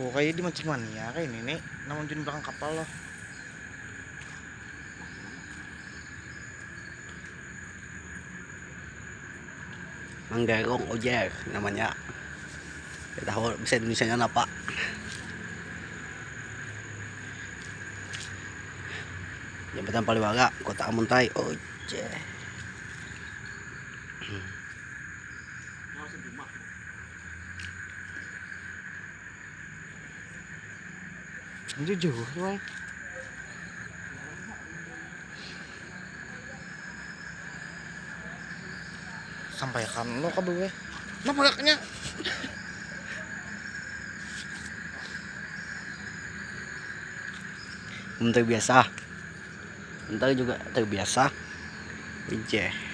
Oh, kayak di macam mana ya kayak ini nih, namun di belakang kapal loh. Manggarong Ojer namanya. Kita tahu bisa Indonesia nya apa? Jembatan Paliwara, Kota Amuntai, Ojer. Jujur, woy. Sampaikan lo ke gue. Kenapa gaknya? Terbiasa. Bentar juga terbiasa. Ojer.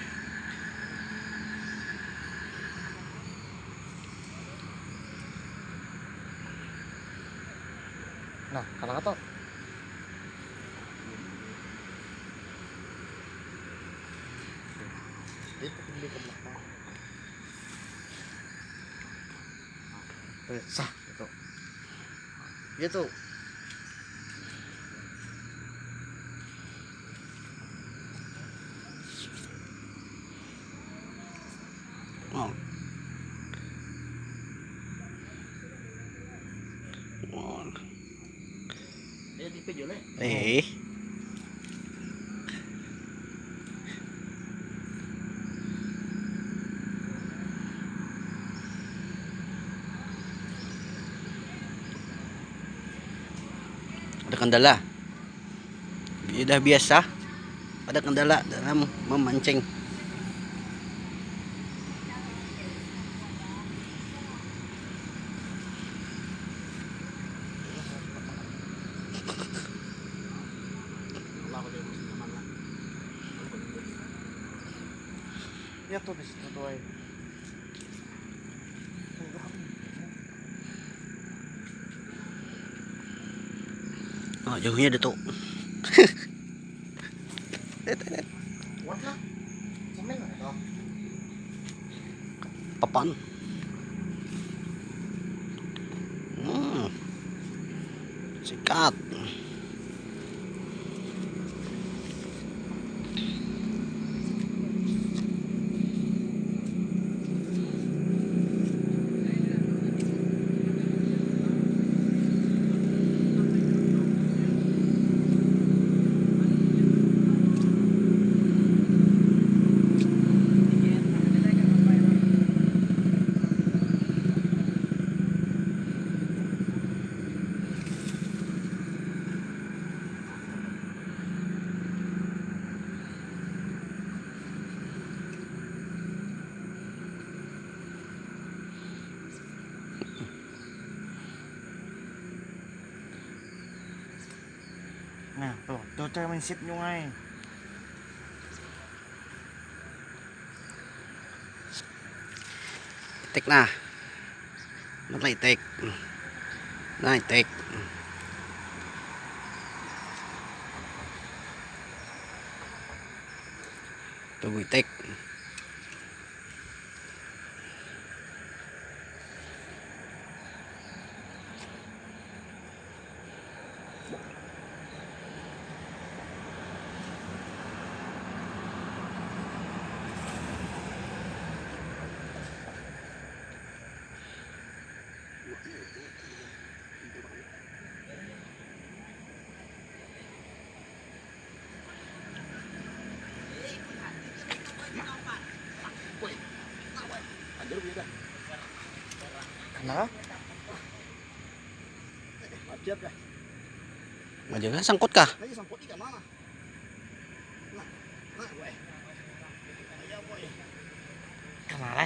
Nah, kalau kata itu di ke belakang. Sah gitu. Gitu. Oh. Oh. Eh. Ada kendala. Sudah biasa. Ada kendala dalam memancing. Ya tuh di situ tuh, woy. Oh, jauhnya ada tuh. Kuat lah. Sampai nggak tahu. Papan. Sikat. Nah, tuh cewek main sip nyungai. Itik na. Nagla itik. Na itik. Tugo itik. Kenapa? Maju ka, sangkot ka. Kenapa?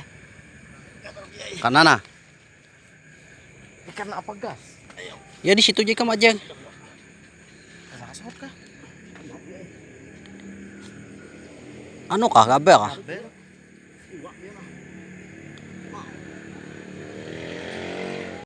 Kanan na. Ikan apa gas? Ya di situ aja ka majang. Kenapa sahut kah? Ano ka, gabe ka? Kabel.